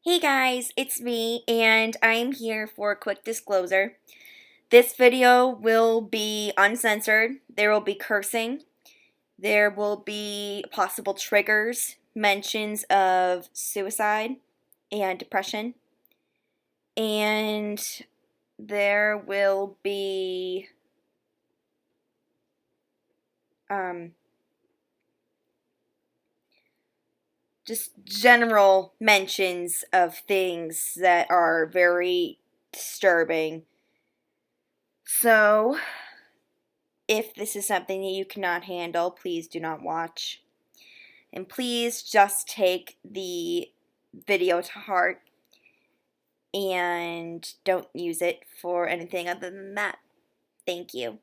Hey guys, it's me, and I'm here for a quick disclosure. This video will be uncensored. There will be cursing. There will be possible triggers, mentions of suicide and depression. And there will be just general mentions of things that are very disturbing. So, if this is something that you cannot handle, please do not watch. And please just take the video to heart and don't use it for anything other than that. Thank you.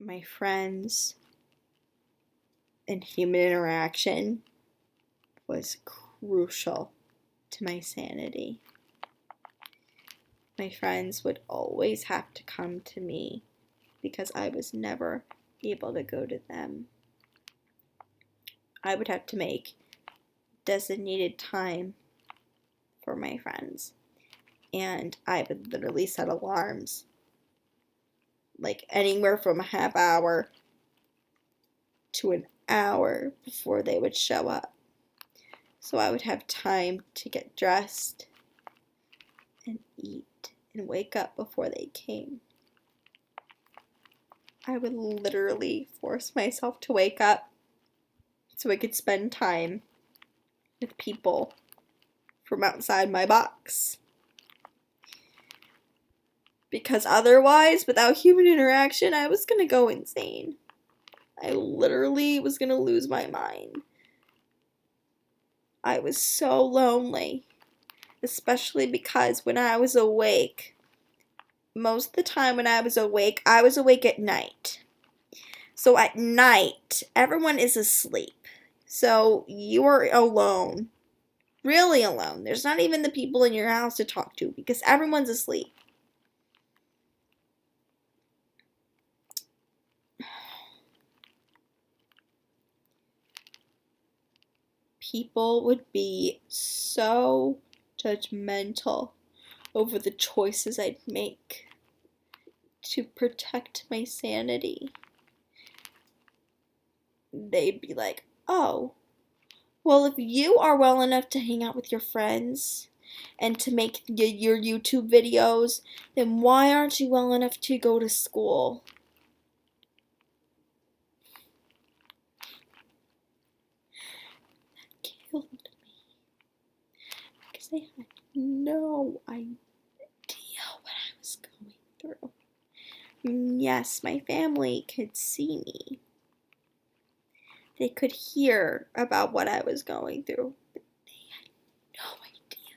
My friends and human interaction was crucial to my sanity. My friends would always have to come to me because I was never able to go to them. I would have to make designated time for my friends, and I would literally set alarms like anywhere from a half hour to an hour before they would show up, so I would have time to get dressed and eat and wake up before they came. I would literally force myself to wake up so I could spend time with people from outside my box. Because otherwise, without human interaction, I was gonna go insane. I literally was gonna lose my mind. I was so lonely, especially because when I was awake, most of the time when I was awake at night. So at night, everyone is asleep. So you are alone. Really alone. There's not even the people in your house to talk to because everyone's asleep. People would be so judgmental over the choices I'd make to protect my sanity. They'd be like, oh, well, if you are well enough to hang out with your friends and to make your YouTube videos, then why aren't you well enough to go to school? That killed me because they had no idea what I was going through. Yes, my family could see me. They could hear about what I was going through, but they had no idea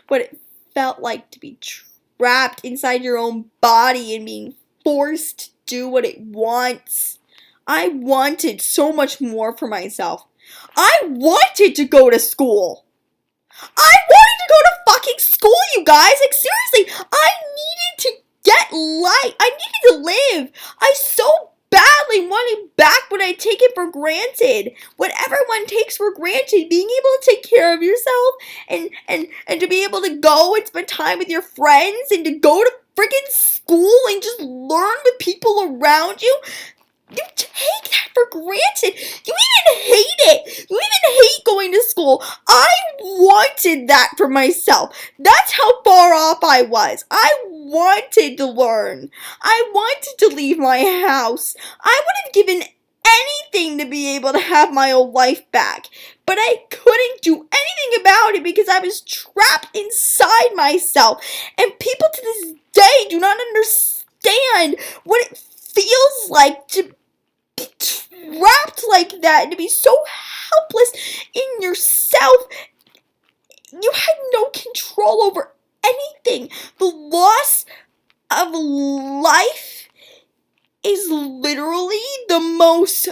what it felt like to be trapped inside your own body and being forced to do what it wants. I wanted so much more for myself. I wanted to go to school. I wanted to go to fucking school, you guys. Like, seriously, I needed to get life. I needed to live. I so badly wanted back what I take it for granted. What everyone takes for granted. Being able to take care of yourself and to be able to go and spend time with your friends and to go to freaking school and just learn with people around you. You take that for granted. You even hate it. You even hate going to school. I wanted that for myself. That's how far off I was. I wanted to learn. I wanted to leave my house. I would have given anything to be able to have my old life back. But I couldn't do anything about it because I was trapped inside myself. And people to this day do not understand what it feels like to be trapped like that and to be so helpless in yourself. You had no control over anything. The loss of life is literally the most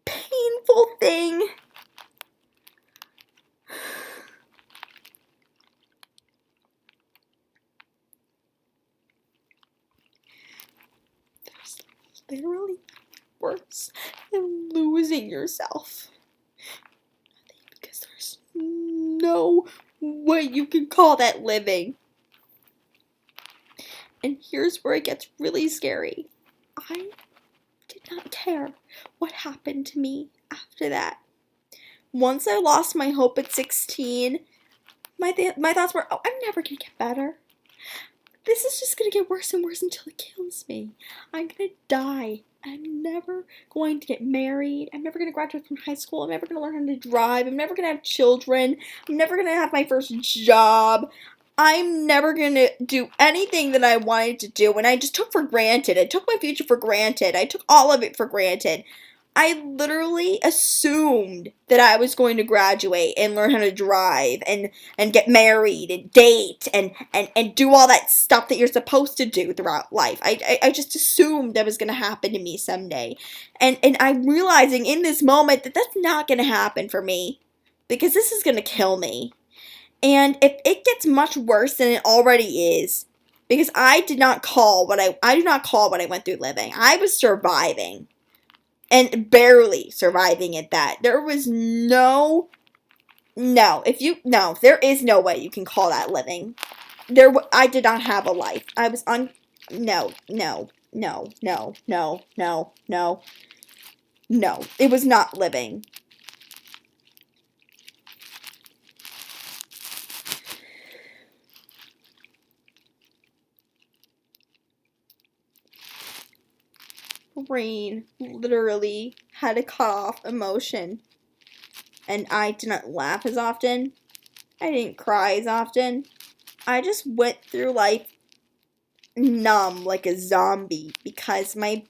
painful thing. There's literally worse than losing yourself. Because there's no way you can call that living. And here's where it gets really scary. I did not care what happened to me after that. Once I lost my hope at 16, my thoughts were, oh, I'm never going to get better. This is just going to get worse and worse until it kills me. I'm going to die. I'm never going to get married. I'm never going to graduate from high school. I'm never going to learn how to drive. I'm never going to have children. I'm never going to have my first job. I'm never going to do anything that I wanted to do. And I just took for granted. I took my future for granted. I took all of it for granted. I literally assumed that I was going to graduate and learn how to drive and get married and date and do all that stuff that you're supposed to do throughout life. I just assumed that was going to happen to me someday. And I'm realizing in this moment that that's not going to happen for me because this is going to kill me. And if it gets much worse than it already is, because I do not call what I went through living. I was surviving. And barely surviving at that. There was there is no way you can call that living. I did not have a life. I was no. It was not living. Brain literally had to cut off emotion. And I did not laugh as often. I didn't cry as often. I just went through life numb like a zombie because my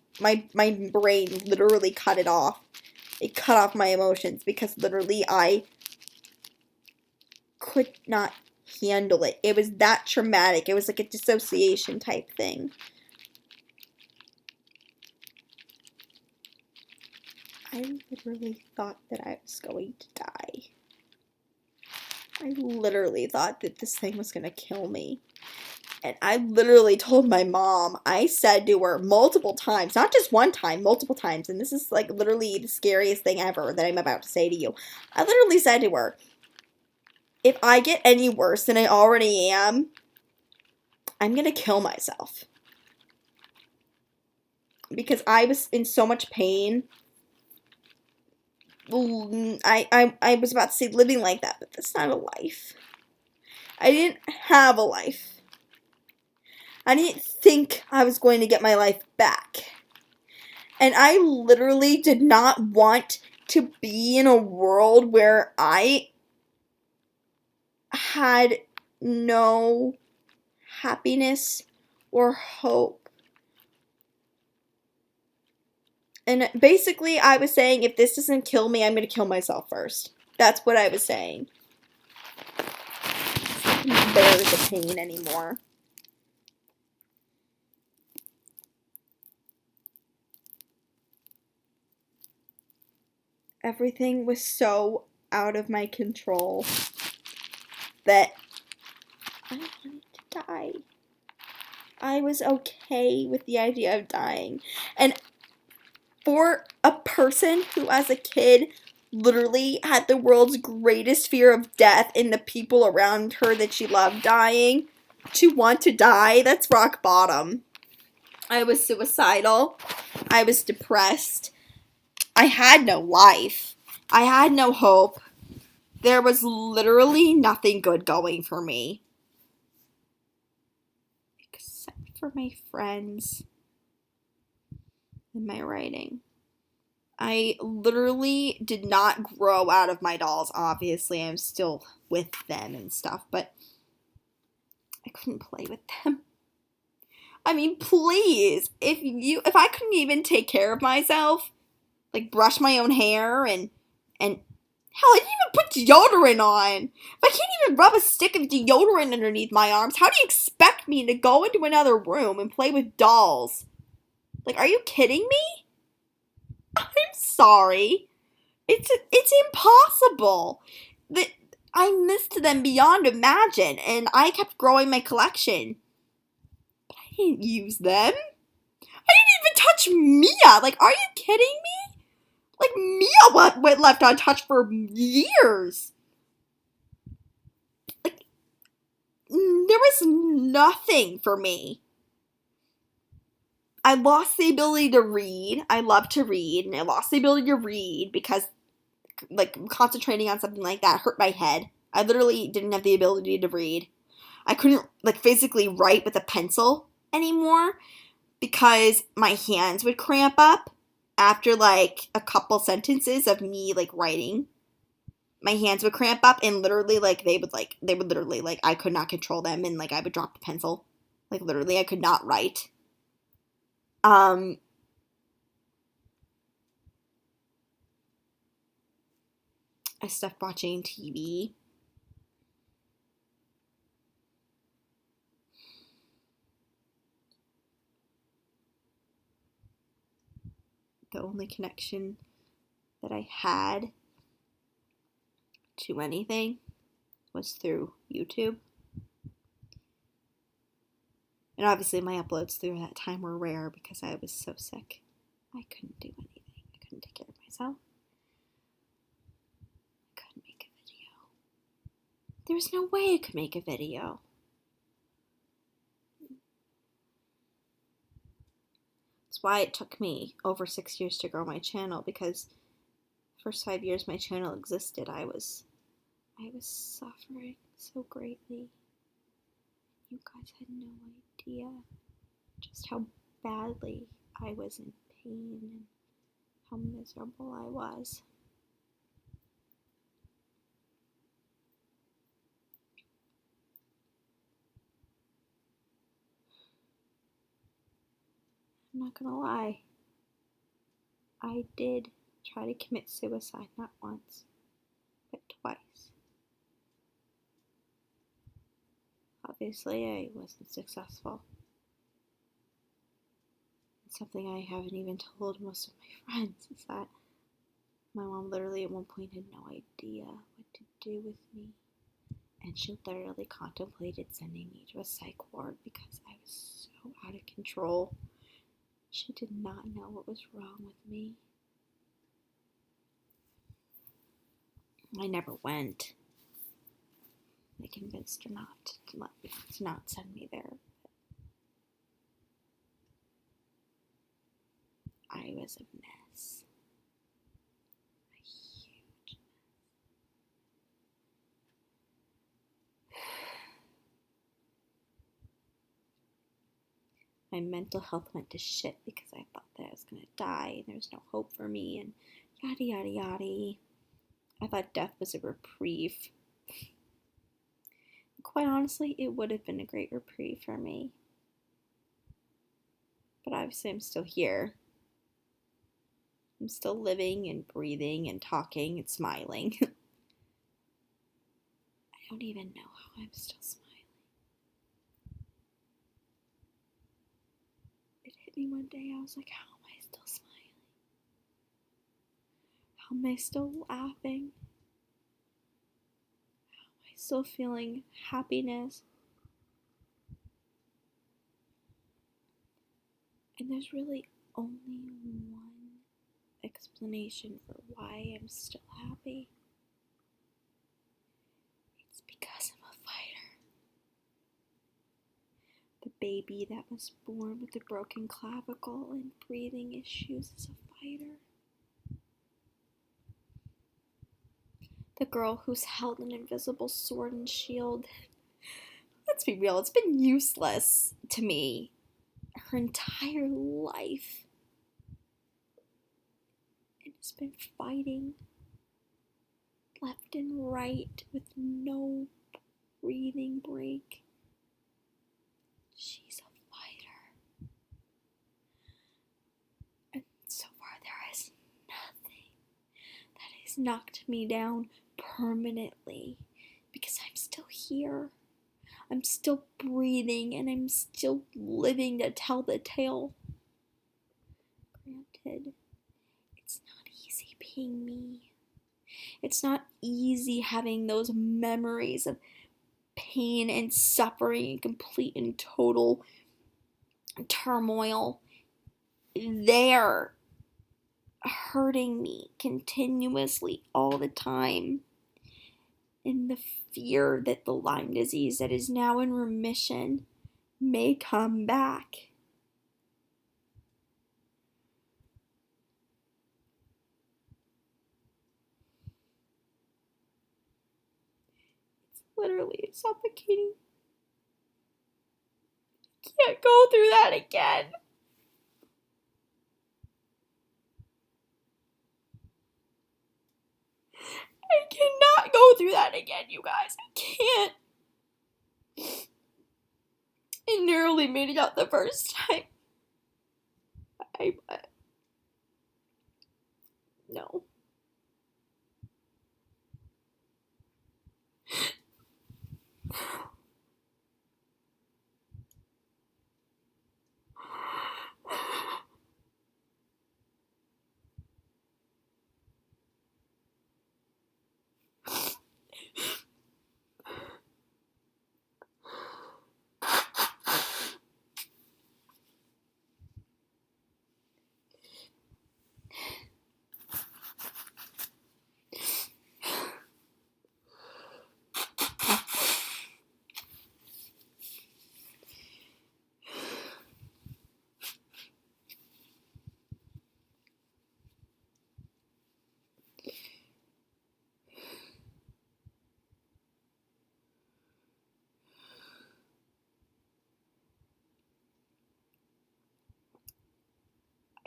brain literally cut it off. It cut off my emotions because literally I could not handle it. It was that traumatic. It was like a dissociation type thing. I literally thought that I was going to die. I literally thought that this thing was going to kill me. And I literally told my mom, I said to her multiple times, not just one time, multiple times, and this is like literally the scariest thing ever that I'm about to say to you. I literally said to her, if I get any worse than I already am, I'm going to kill myself. Because I was in so much pain. I was about to say living like that, but that's not a life. I didn't have a life. I didn't think I was going to get my life back. And I literally did not want to be in a world where I had no happiness or hope. And basically, I was saying, if this doesn't kill me, I'm going to kill myself first. That's what I was saying. I can't bear the pain anymore. Everything was so out of my control that I wanted to die. I was okay with the idea of dying. And for a person who, as a kid, literally had the world's greatest fear of death and the people around her that she loved dying, to want to die, that's rock bottom. I was suicidal. I was depressed. I had no life. I had no hope. There was literally nothing good going for me. Except for my friends and my writing. I literally did not grow out of my dolls. Obviously, I'm still with them and stuff, but I couldn't play with them. I mean, please, if I couldn't even take care of myself, like brush my own hair and hell, I didn't even put deodorant on. If I can't even rub a stick of deodorant underneath my arms, how do you expect me to go into another room and play with dolls? Like, are you kidding me? I'm sorry. It's impossible. I missed them beyond imagine, and I kept growing my collection. But I didn't use them. I didn't even touch Mia. Like, are you kidding me? Like, Mia went left untouched for years. Like, was nothing for me. I lost the ability to read. I love to read, and I lost the ability to read because, like, concentrating on something like that hurt my head. I literally didn't have the ability to read. I couldn't, like, physically write with a pencil anymore because my hands would cramp up after, like, a couple sentences of me, like, writing. My hands would cramp up, and literally, like, they would literally, like, I could not control them, and, like, I would drop the pencil. Like, literally, I could not write. I stopped watching TV. The only connection that I had to anything was through YouTube. And obviously my uploads through that time were rare because I was so sick. I couldn't do anything. I couldn't take care of myself. I couldn't make a video. There was no way I could make a video. That's why it took me over 6 years to grow my channel, because the first 5 years my channel existed, I was suffering so greatly. You guys had no idea just how badly I was in pain and how miserable I was. I'm not gonna lie. I did try to commit suicide, not once, but twice. Obviously, I wasn't successful. And something I haven't even told most of my friends is that my mom literally at one point had no idea what to do with me. And she literally contemplated sending me to a psych ward because I was so out of control. She did not know what was wrong with me. I never went. I convinced her to not send me there. I was a mess. A huge mess. My mental health went to shit because I thought that I was going to die and there was no hope for me and yada yada yada. I thought death was a reprieve. Quite honestly, it would have been a great reprieve for me. But obviously I'm still here. I'm still living and breathing and talking and smiling. I don't even know how I'm still smiling. It hit me one day, I was like, how am I still smiling? How am I still laughing? How am I still feeling happiness? And there's really only one explanation for why I'm still happy. It's because I'm a fighter. The baby that was born with a broken clavicle and breathing issues is a fighter. The girl who's held an invisible sword and shield, let's be real, it's been useless to me her entire life. And has been fighting left and right with no breathing break. She's a fighter. And so far there is nothing that has knocked me down permanently because I'm still here. I'm still breathing and I'm still living to tell the tale. Granted, it's not easy being me. It's not easy having those memories of pain and suffering and complete and total turmoil there, hurting me continuously all the time. in the fear that the Lyme disease that is now in remission may come back. It's literally suffocating. I can't go through that again. I cannot go through that again, you guys. I can't. I narrowly made it out the first time. No.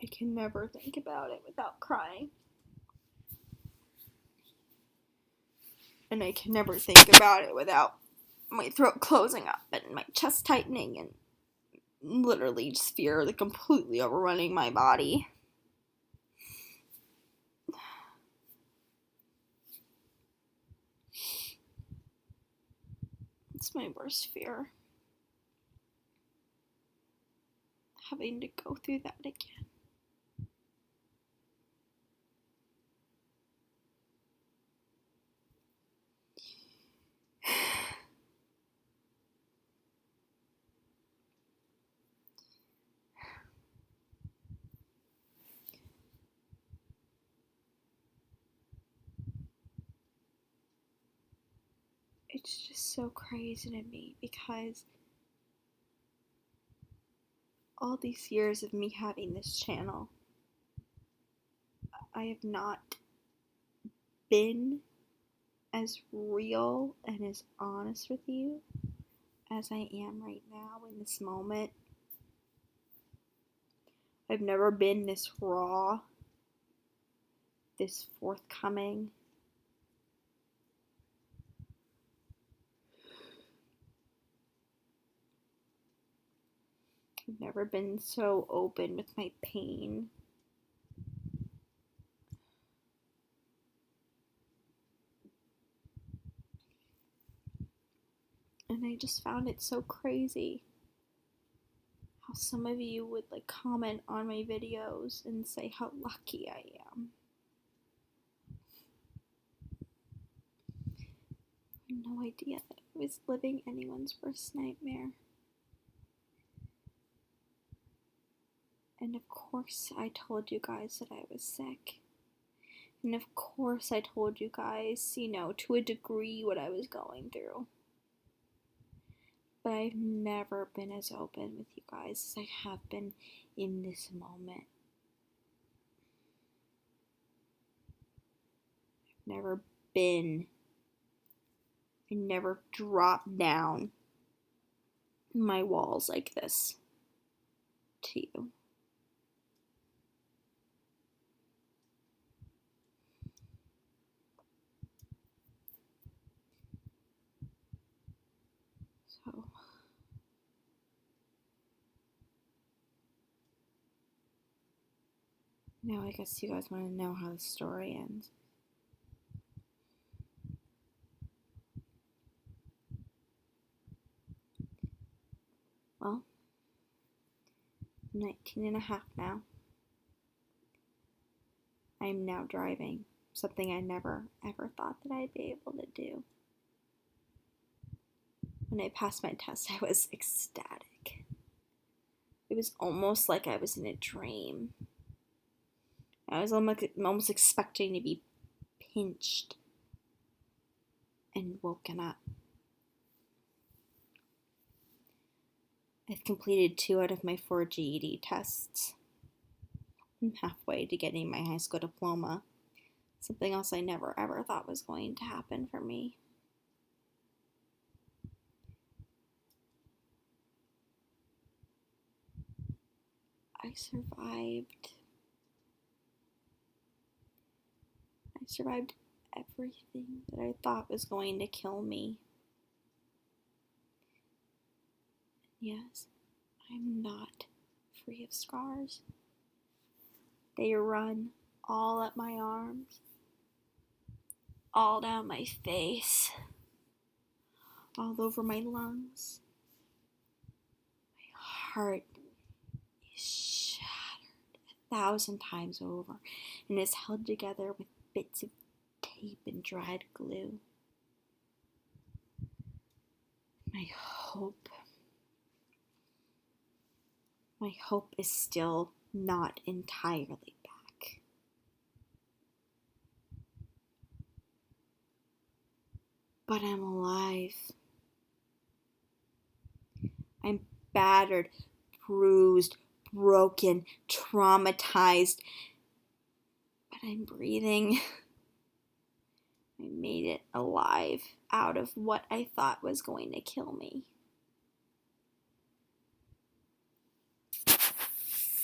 I can never think about it without crying. And I can never think about it without my throat closing up and my chest tightening and literally just fear like completely overrunning my body. It's my worst fear. Having to go through that again. It's just so crazy to me because all these years of me having this channel, I have not been as real and as honest with you as I am right now in this moment. I've never been this raw, this forthcoming. I've never been so open with my pain. And I just found it so crazy how some of you would like comment on my videos and say how lucky I am. I had no idea that I was living anyone's worst nightmare. And of course I told you guys that I was sick. And of course I told you guys, to a degree what I was going through. But I've never been as open with you guys as I have been in this moment. I never dropped down my walls like this to you. So, now I guess you guys want to know how the story ends. Well, I'm 19 and a half now. I'm now driving, something I never ever thought that I'd be able to do. When I passed my test, I was ecstatic. It was almost like I was in a dream. I was almost expecting to be pinched and woken up. I've completed 2 out of my 4 GED tests. I'm halfway to getting my high school diploma. Something else I never ever thought was going to happen for me. I survived. I survived everything that I thought was going to kill me. Yes, I'm not free of scars. They run all up my arms, all down my face, all over my lungs. My heart is shattered 1,000 times over and is held together with bits of tape and dried glue. My hope is still not entirely back. But I'm alive. I'm battered, bruised, broken, traumatized. But I'm breathing. I made it alive out of what I thought was going to kill me.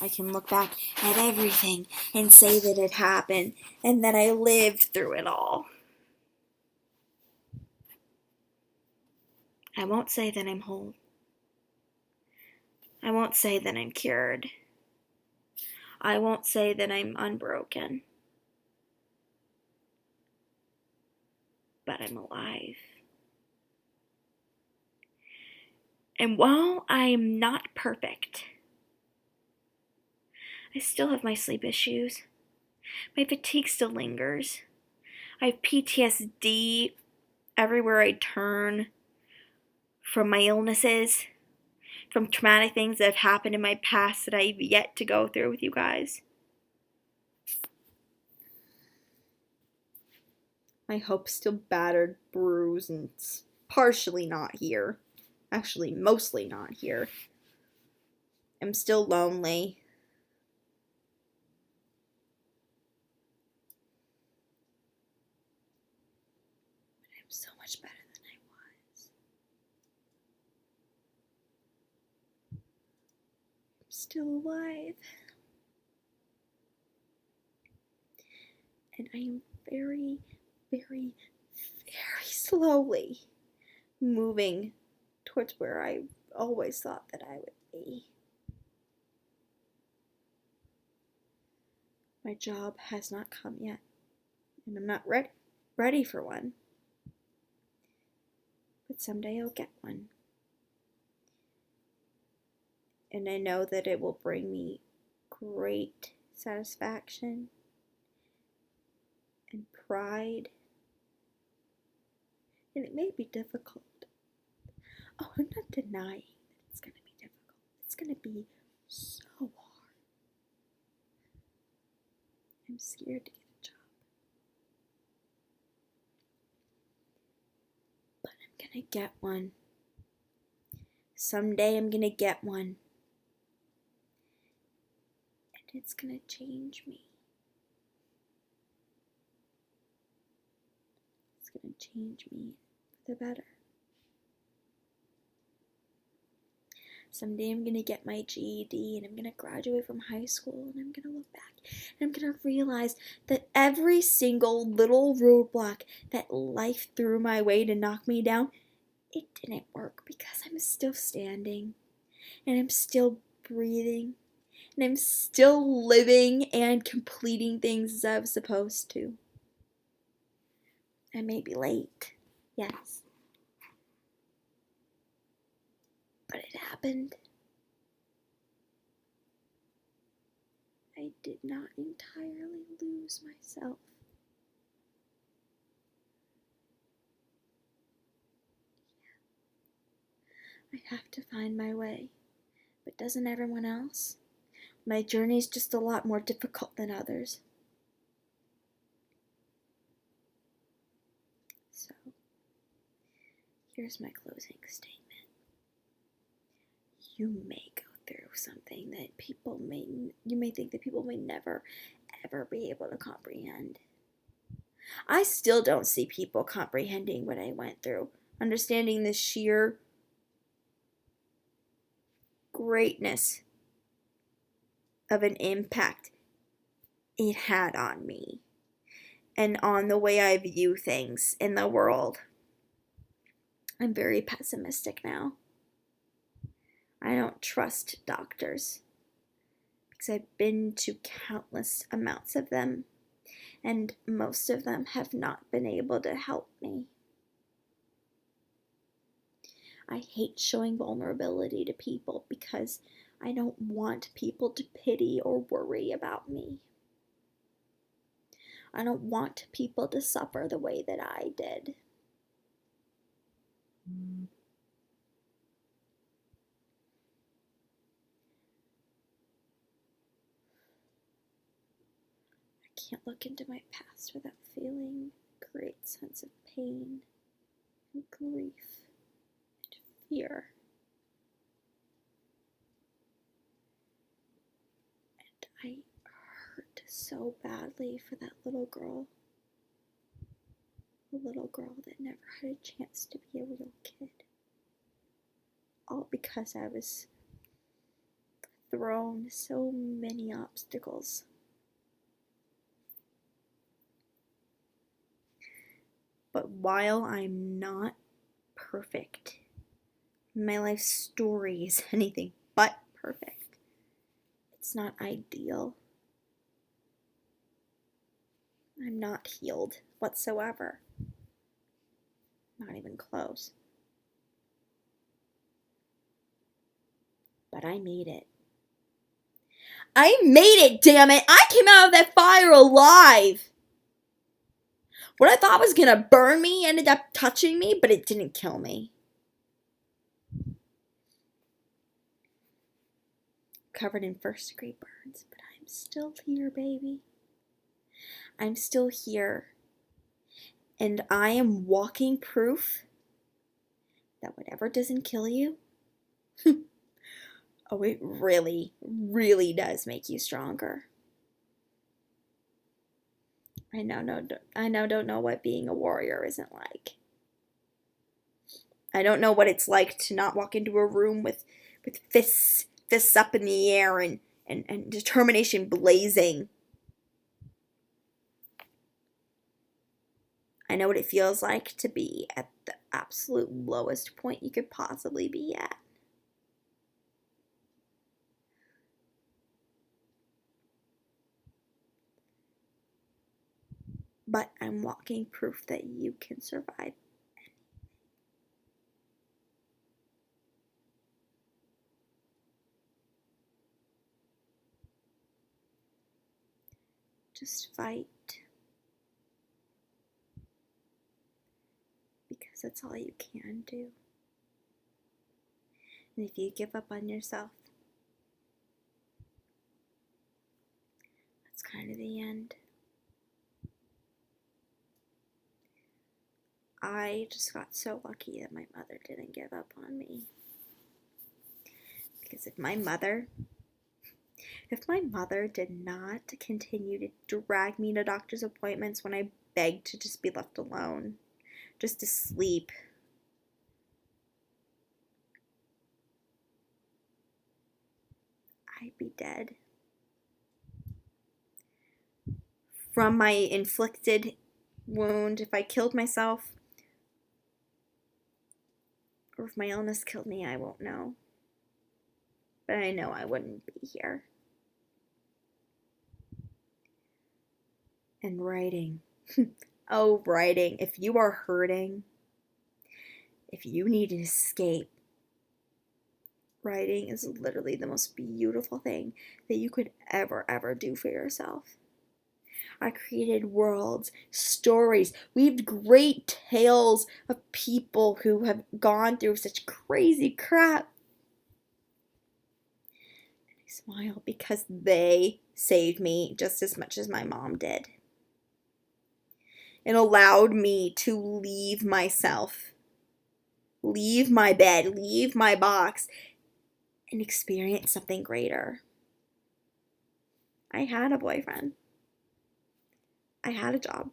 I can look back at everything and say that it happened and that I lived through it all. I won't say that I'm whole. I won't say that I'm cured. I won't say that I'm unbroken. But I'm alive. And while I am not perfect, I still have my sleep issues. My fatigue still lingers. I have PTSD everywhere I turn from my illnesses, from traumatic things that have happened in my past that I've yet to go through with you guys. My hope's still battered, bruised, and partially not here. Actually, mostly not here. I'm still lonely. But I'm so much better than I was. I'm still alive. And I am very, very, very slowly moving towards where I always thought that I would be. My job has not come yet, and I'm not ready for one. But someday I'll get one. And I know that it will bring me great satisfaction and pride. And it may be difficult. Oh, I'm not denying that it's going to be difficult. It's going to be so hard. I'm scared to get a job. But I'm going to get one. Someday I'm going to get one. And it's going to change me. It's going to change me for the better. Someday I'm going to get my GED and I'm going to graduate from high school and I'm going to look back and I'm going to realize that every single little roadblock that life threw my way to knock me down, it didn't work because I'm still standing and I'm still breathing and I'm still living and completing things as I was supposed to. I may be late, yes. But it happened. I did not entirely lose myself. I have to find my way. But doesn't everyone else? My journey's just a lot more difficult than others. So, Here's my closing statement. You may go through something that you may think that people may never, ever be able to comprehend. I still don't see people comprehending what I went through, understanding the sheer greatness of an impact it had on me and on the way I view things in the world. I'm very pessimistic now. I don't trust doctors because I've been to countless amounts of them, and most of them have not been able to help me. I hate showing vulnerability to people because I don't want people to pity or worry about me. I don't want people to suffer the way that I did. I can't look into my past without feeling a great sense of pain and grief and fear. And I hurt so badly for that little girl. A little girl that never had a chance to be a real kid. All because I was thrown so many obstacles. But while I'm not perfect, my life story is anything but perfect. It's not ideal. I'm not healed whatsoever. Not even close. But I made it. I made it, damn it! I came out of that fire alive! What I thought was gonna burn me ended up touching me, but it didn't kill me. Covered in first-degree burns, but I'm still here, baby. I'm still here. And I am walking proof that whatever doesn't kill you, oh, it really, really does make you stronger. I don't know what being a warrior isn't like. I don't know what it's like to not walk into a room with fists up in the air and determination blazing. I know what it feels like to be at the absolute lowest point you could possibly be at. But I'm walking proof that you can survive. Just fight. Because that's all you can do. And if you give up on yourself, that's kind of the end. I just got so lucky that my mother didn't give up on me. Because if my mother did not continue to drag me to doctor's appointments when I begged to just be left alone, just to sleep, I'd be dead. From my inflicted wound, if I killed myself, or if my illness killed me, I won't know. But I know I wouldn't be here. And writing. Oh, writing. If you are hurting, if you need an escape, writing is literally the most beautiful thing that you could ever do for yourself. I created worlds, stories, weaved great tales of people who have gone through such crazy crap. And I smile because they saved me just as much as my mom did. It allowed me to leave myself leave my bed, leave my box, and experience something greater. I had a boyfriend. I had a job.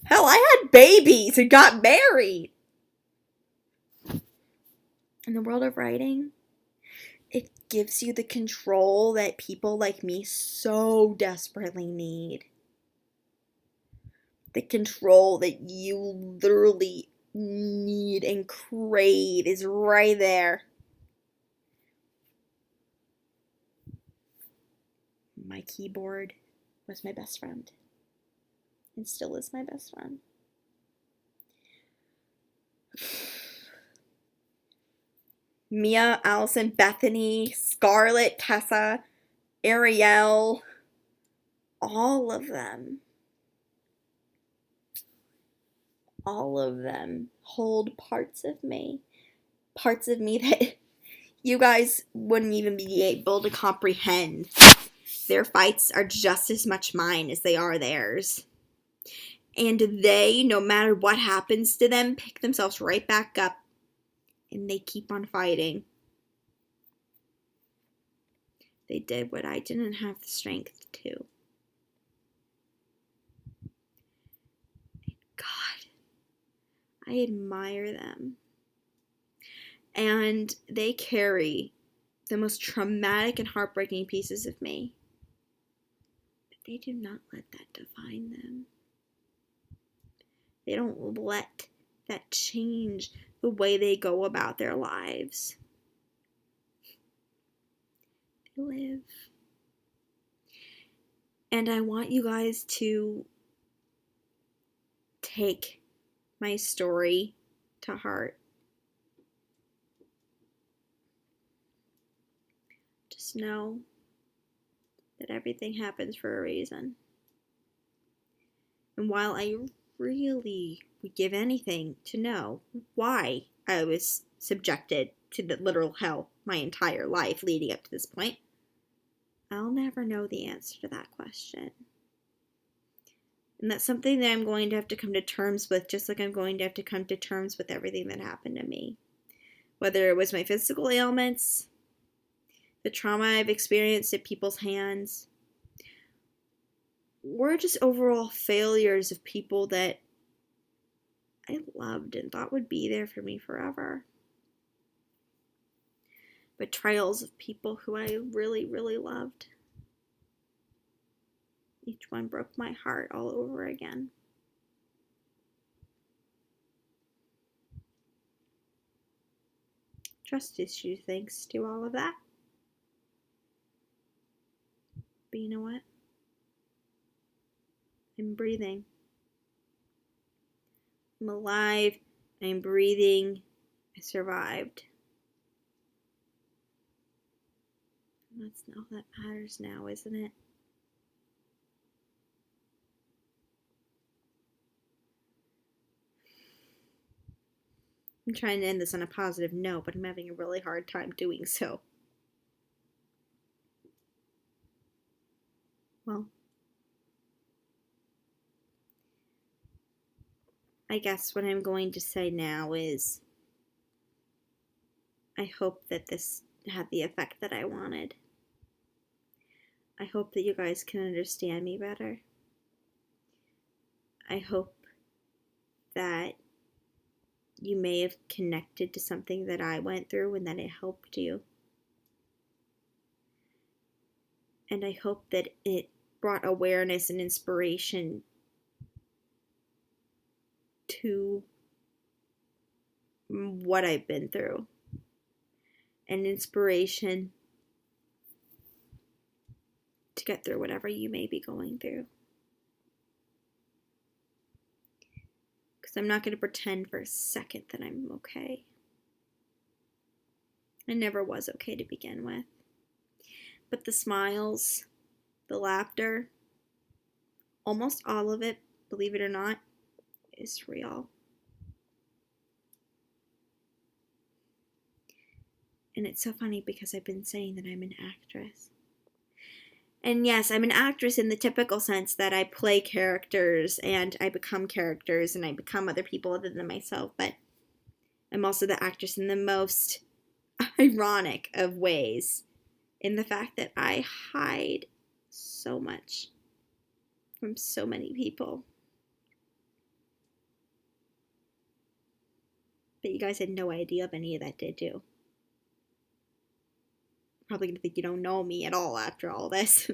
Hell, I had babies and got married. In the world of writing, it gives you the control that people like me so desperately need. The control that you literally need and crave is right there. My keyboard was my best friend. And still is my best friend. Mia, Allison, Bethany, Scarlett, Tessa, Ariel, all of them hold parts of me that you guys wouldn't even be able to comprehend. Their fights are just as much mine as they are theirs. And they, no matter what happens to them, pick themselves right back up and they keep on fighting. They did what I didn't have the strength to. God, I admire them. And they carry the most traumatic and heartbreaking pieces of me. But they do not let that define them. They don't let that change the way they go about their lives. They live. And I want you guys to take my story to heart. Just know that everything happens for a reason. And while I really would give anything to know why I was subjected to the literal hell my entire life leading up to this point, I'll never know the answer to that question. And that's something that I'm going to have to come to terms with, just like I'm going to have to come to terms with everything that happened to me. Whether it was my physical ailments, the trauma I've experienced at people's hands, or just overall failures of people that I loved and thought would be there for me forever. Betrayals of people who I really, really loved. Each one broke my heart all over again. Trust issues thanks to all of that. But you know what? I'm breathing. I'm alive. I'm breathing. I survived. And that's all that matters now, isn't it? I'm trying to end this on a positive note, but I'm having a really hard time doing so. Well, I guess what I'm going to say now is I hope that this had the effect that I wanted. I hope that you guys can understand me better. I hope that you may have connected to something that I went through and that it helped you. And I hope that it brought awareness and inspiration to what I've been through. And inspiration to get through whatever you may be going through. Because I'm not going to pretend for a second that I'm okay. I never was okay to begin with. But the smiles, the laughter, almost all of it, believe it or not, is real. And it's so funny because I've been saying that I'm an actress. And yes, I'm an actress in the typical sense that I play characters and I become characters and I become other people other than myself. But I'm also the actress in the most ironic of ways, in the fact that I hide so much from so many people. But you guys had no idea of any of that, did you? Probably gonna think you don't know me at all after all this.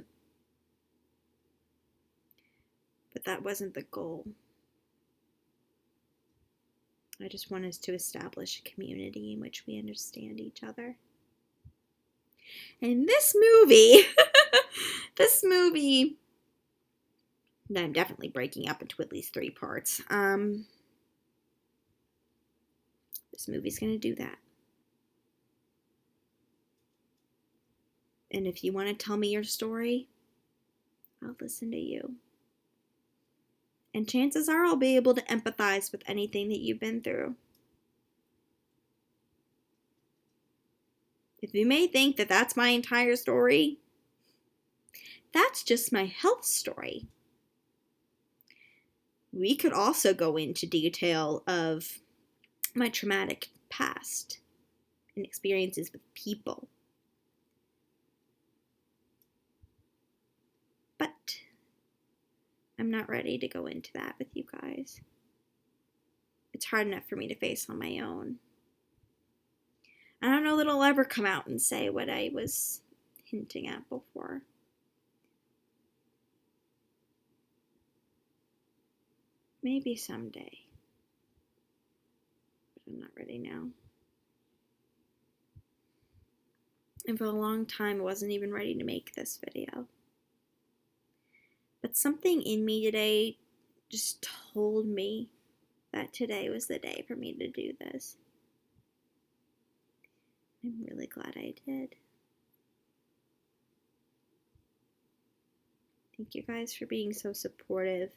But that wasn't the goal. I just want us to establish a community in which we understand each other. And this movie, I'm definitely breaking up into at least 3 parts. This movie's gonna do that. And if you want to tell me your story, I'll listen to you. And chances are I'll be able to empathize with anything that you've been through. If you may think that that's my entire story, that's just my health story. We could also go into detail of my traumatic past and experiences with people. But I'm not ready to go into that with you guys. It's hard enough for me to face on my own. I don't know that I'll ever come out and say what I was hinting at before. Maybe someday. But I'm not ready now. And for a long time, I wasn't even ready to make this video. But something in me today just told me that today was the day for me to do this. I'm really glad I did. Thank you guys for being so supportive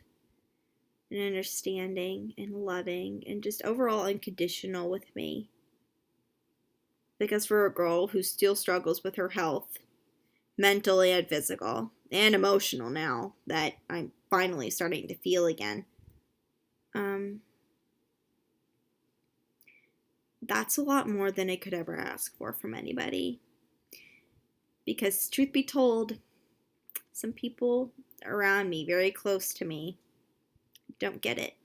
and understanding and loving and just overall unconditional with me. Because for a girl who still struggles with her health, mental and physical, and emotional now that I'm finally starting to feel again, that's a lot more than I could ever ask for from anybody. Because truth be told, some people around me, very close to me, don't get it.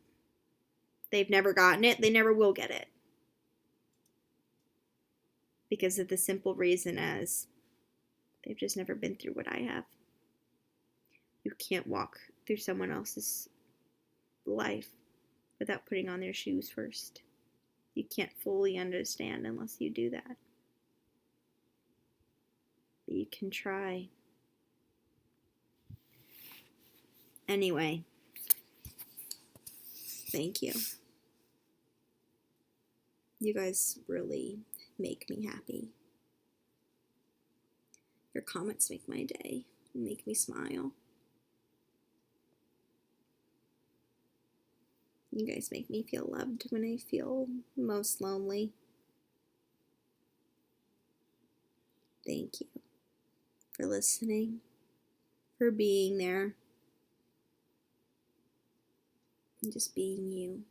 They've never gotten it. They never will get it. Because of the simple reason as they've just never been through what I have. You can't walk through someone else's life without putting on their shoes first. You can't fully understand unless you do that. But you can try. Anyway, thank you. You guys really make me happy. Your comments make my day, make me smile. You guys make me feel loved when I feel most lonely. Thank you for listening, for being there, and just being you.